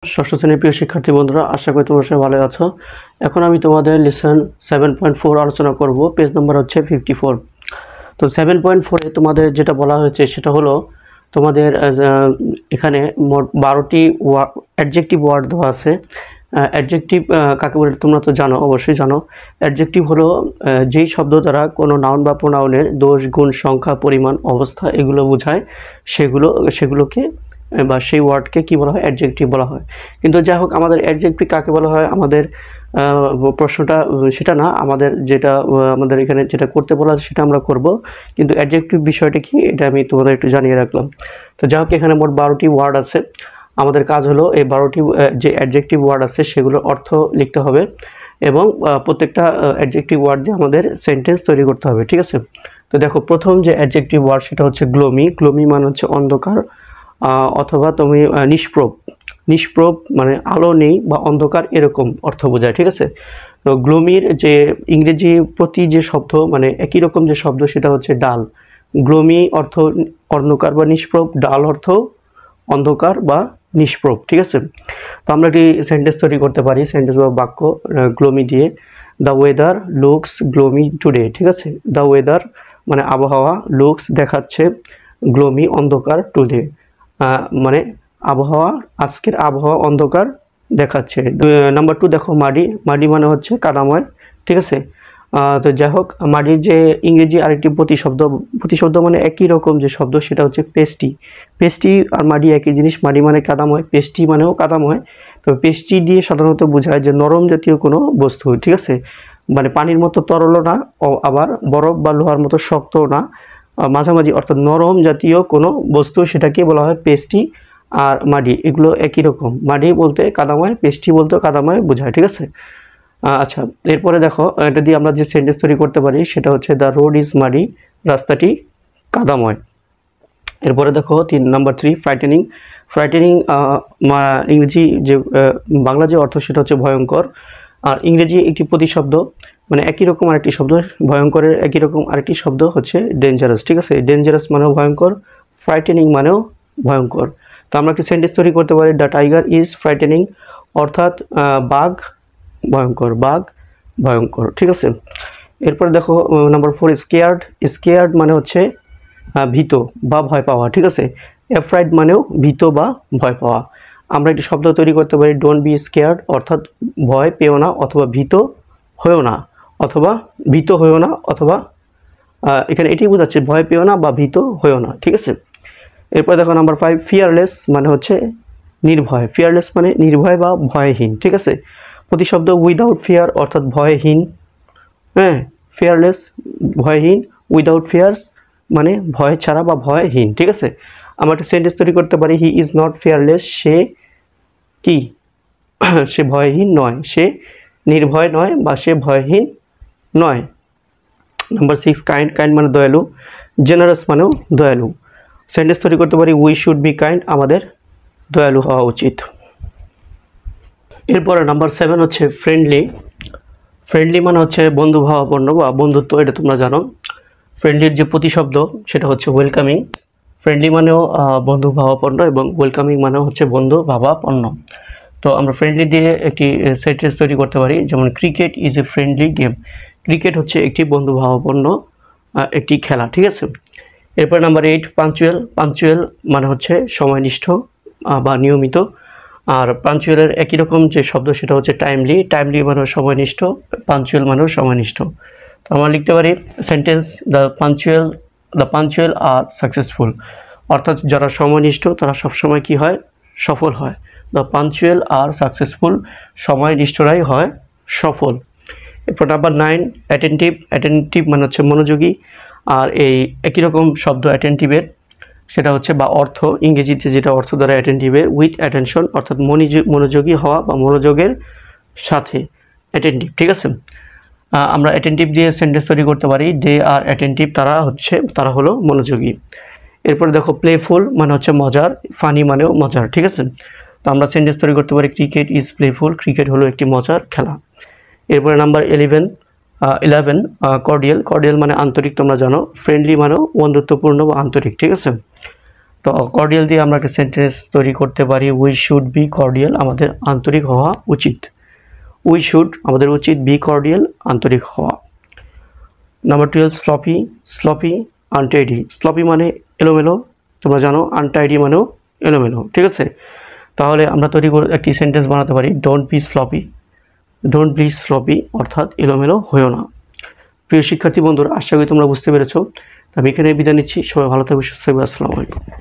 ষষ্ঠ শ্রেণীর প্রিয় শিক্ষার্থী বন্ধুরা, আশা করি তোমরা সবাই ভালো আছো। এখন আমি তোমাদের লেসন 7.4 আলোচনা করব। পেজ নম্বর হচ্ছে 54। তো 7.4 এ তোমাদের যেটা বলা হয়েছে সেটা হলো তোমাদের এখানে মোট 12টি অ্যাডজেক্টিভ ওয়ার্ড দেওয়া আছে। অ্যাডজেক্টিভ কাকে বলে তোমরা তো জানো, অবশ্যই জানো। অ্যাডজেক্টিভ হলো যেই শব্দ দ্বারা কোনো নাউন বা প্রোনাউনের দোষ, গুণ, সংখ্যা, পরিমাণ, অবস্থা এগুলো বোঝায় সেগুলোকে বা সেই ওয়ার্ডকে কি বলা হয়? অ্যাডজেক্টিভ বলা হয়। কিন্তু যাই হোক, আমাদের অ্যাডজেক্টিভ কাকে বলা হয়, আমাদের প্রশ্নটা সেটা না। আমাদের এখানে যেটা করতে বলা আছে সেটা আমরা করব, কিন্তু অ্যাডজেক্টিভ বিষয়টা কি এটা আমি তোমাদের একটু জানিয়ে রাখলাম। তো যাই হোক, এখানে মোট 12টি ওয়ার্ড আছে। আমাদের কাজ হলো এই 12টি যে অ্যাডজেক্টিভ ওয়ার্ড আছে সেগুলোর অর্থ লিখতে হবে এবং প্রত্যেকটা অ্যাডজেক্টিভ ওয়ার্ড দিয়ে আমাদের সেন্টেন্স তৈরি করতে হবে, ঠিক আছে? তো দেখো, প্রথম যে অ্যাডজেক্টিভ ওয়ার্ড সেটা হচ্ছে গ্লোমি। গ্লোমি মানে হচ্ছে অন্ধকার, অথবা তুমি নিষ্প্রভ মানে আলো নেই বা অন্ধকার, এরকম অর্থ বোঝায়, ঠিক আছে? তো গ্লোমির যে ইংরেজি প্রতি যে শব্দ, মানে একই রকম যে শব্দ, সেটা হচ্ছে ডাল। গ্লোমি অর্থ অন্ধকার বা নিষ্প্রভ, ডাল অর্থ অন্ধকার বা নিষ্প্রভ, ঠিক আছে? তো আমরা একটি সেন্টেন্স তৈরি করতে পারি, সেন্টেন্স বা বাক্য গ্লোমি দিয়ে। The weather looks gloomy today, ঠিক আছে? দ্য ওয়েদার মানে আবহাওয়া, লুকস দেখাচ্ছে, গ্লোমি অন্ধকার, টুডে মানে আজকের আবহাওয়া অন্ধকার দেখাচ্ছে। নাম্বার 2 দেখো, মাডি। মাডি মানে হচ্ছে কাদাময়, ঠিক আছে? তো যাই হোক, মাডির যে ইংরেজি আরেকটি প্রতিশব্দ মানে একই রকম যে শব্দ সেটা হচ্ছে পেস্টি। পেস্টি আর মাডি একই জিনিস। মাডি মানে কাদাময়, পেস্টি মানেও কাদাময়। তো পেস্টি দিয়ে সাধারণত বোঝায় যে নরম জাতীয় কোনো বস্তু, ঠিক আছে? মানে পানির মতো তরলও না, আবার বরফ বা লোহার মতো শক্তও না, মাঝামাঝি, অর্থাৎ নরম জাতীয় কোনো বস্তু, সেটাকে বলা হয় পেস্টি। আর মাডি এগুলো একই রকম। মাডি বলতে কাদাময়, পেস্টি বলতে কাদাময় বোঝায়, ঠিক আছে? আচ্ছা, এরপরে দেখো, এটা দিয়ে আমরা যে সেন্টেন্স তৈরি করতে পারি সেটা হচ্ছে দ্য রোড ইজ মাডি, রাস্তাটি কাদাময়। এরপরে দেখো নাম্বার 3, ফ্রাইটেনিং। ফ্রাইটেনিং ইংরেজি যে বাংলা যে অর্থ সেটা হচ্ছে ভয়ঙ্কর, আর ইংরেজি একটি প্রতিশব্দ মানে একই রকম আরেকটি শব্দ। ভয়ঙ্করের একই রকম আরেকটি শব্দ হচ্ছে ডেঞ্জারাস, ঠিক আছে? ডেঞ্জারাস মানেও ভয়ঙ্কর, ফ্রাইটেনিং মানেও ভয়ঙ্কর। তো আমরা একটি সেন্টেন্স তৈরি করতে পারি, দ্য টাইগার ইজ ফ্রাইটেনিং, অর্থাৎ বাঘ ভয়ঙ্কর, ঠিক আছে? এরপরে দেখো নাম্বার 4, স্কেয়ার্ড। স্কেয়ার্ড মানে হচ্ছে ভীত বা ভয় পাওয়া, ঠিক আছে? অ্যাফ্রাইড মানেও ভীত বা ভয় পাওয়া। আমরা একটি শব্দ তৈরি করতে পারি, ডোন্ট বি স্কেয়ার্ড, অর্থাৎ ভয় পেও না অথবা ভীত হয়েও না, অথবা এখানে এটি বোঝাচ্ছে ভয় পেও না বা ভীত হয়েও না, ঠিক আছে? এরপর দেখো নাম্বার 5, ফিয়ারলেস মানে হচ্ছে নির্ভয়। ফিয়ারলেস মানে নির্ভয় বা ভয়হীন, ঠিক আছে? প্রতিশব্দ উইদাউট ফিয়ার, অর্থাৎ ভয়হীন। হ্যাঁ, ফিয়ারলেস ভয়হীন, উইদাউট ফিয়ার মানে ভয় ছাড়া বা ভয়হীন, ঠিক আছে? আমরা একটা সেন্টেন্স তৈরি করতে পারি, হি ইজ নট ফিয়ারলেস, সে কি সে ভয়হীন নয়, সে নির্ভয় নয় বা সে ভয়হীন নয়। Number 6, kind. কাইন্ড মানে দয়ালু, জেনারাস মানেও দয়ালু। সেন্টেন্স তৈরি করতে পারি, উই শুড বি কাইন্ড, আমাদের দয়ালু হওয়া উচিত। এরপরে নাম্বার 7 হচ্ছে ফ্রেন্ডলি। ফ্রেন্ডলি মানে হচ্ছে বন্ধুভাবাপন্ন বা বন্ধুত্ব, এটা তোমরা জানো। ফ্রেন্ডলির যে প্রতিশব্দ সেটা হচ্ছে ওয়েলকামিং। ফ্রেন্ডলি মানেও বন্ধুভাবাপন্ন এবং ওয়েলকামিং মানেও হচ্ছে বন্ধুভাবাপন্ন। তো আমরা ফ্রেন্ডলি দিয়ে একটি সেন্টেন্স তৈরি করতে পারি, যেমন cricket is a friendly game. Cricket হচ্ছে একটি বন্ধুভাবাপন্ন একটি খেলা, ঠিক আছে? এরপর নাম্বার 8, পাঞ্চুয়াল। পাঞ্চুয়াল মানে হচ্ছে সময়নিষ্ঠ বা নিয়মিত। আর পাঞ্চুয়ালের একই রকম যে শব্দ সেটা হচ্ছে টাইমলি। টাইমলি মানেও সময়নিষ্ঠ, পাঞ্চুয়াল মানেও সময়নিষ্ঠ। তো আমরা লিখতে পারি sentence, the punctual are successful, অর্থাৎ যারা সময়নিষ্ঠ তারা সবসময় কি হয়? সফল হয়। দ্য পাঞ্চুয়াল আর সাকসেসফুল, সময়নিষ্ঠরাই হয় সফল। এরপর নাম্বার 9, অ্যাটেন্টিভ। অ্যাটেন্টিভ মানে হচ্ছে মনোযোগী। আর এই একই রকম শব্দ অ্যাটেন্টিভের, সেটা হচ্ছে বা অর্থ, ইংরেজিতে যেটা অর্থ দ্বারা অ্যাটেন্টিভের, উইথ অ্যাটেনশন, অর্থাৎ মনোযোগী হওয়া বা মনোযোগের সাথে, অ্যাটেন্টিভ, ঠিক আছে? আমরা অ্যাটেন্টিভ দিয়ে সেন্টেন্স তৈরি করতে পারি, দে আর অ্যাটেন্টিভ, তারা হলো মনোযোগী। এরপরে দেখো প্লেফুল মানে হচ্ছে মজার, ফানি মানেও মজার, ঠিক আছে? তো আমরা সেন্টেন্স তৈরি করতে পারি, ক্রিকেট ইজ প্লেফুল, ক্রিকেট হলো একটি মজার খেলা। এরপরে নাম্বার 11, কর্ডিয়াল। কর্ডিয়াল মানে আন্তরিক, তোমরা জানো। ফ্রেন্ডলি মানেও বন্ধুত্বপূর্ণ বা আন্তরিক, ঠিক আছে? তো কর্ডিয়াল দিয়ে আমরা একটা সেন্টেন্স তৈরি করতে পারি, উই শুড বি কর্ডিয়াল, আমাদের আন্তরিক হওয়া উচিত। উই শুড, আমাদের উচিত, বি কর্ডিয়াল, আন্তরিক হওয়া। Number 12 sloppy, sloppy untidy. Sloppy মানে এলোমেলো, তোমরা জানো, আনটাইডি মানেও এলোমেলো, ঠিক আছে। তাহলে আমরা তৈরি করে একটি সেন্টেন্স বানাতে পারি, don't be sloppy, don't be sloppy, অর্থাৎ এলোমেলো হয়েও না। প্রিয় শিক্ষার্থী বন্ধুরা, আশা করি তোমরা বুঝতে পেরেছো। আমি এখানে বিদায় নিচ্ছি। সবাই ভালো থাকবে, সুস্থ থাকবে। আসসালামু আলাইকুম।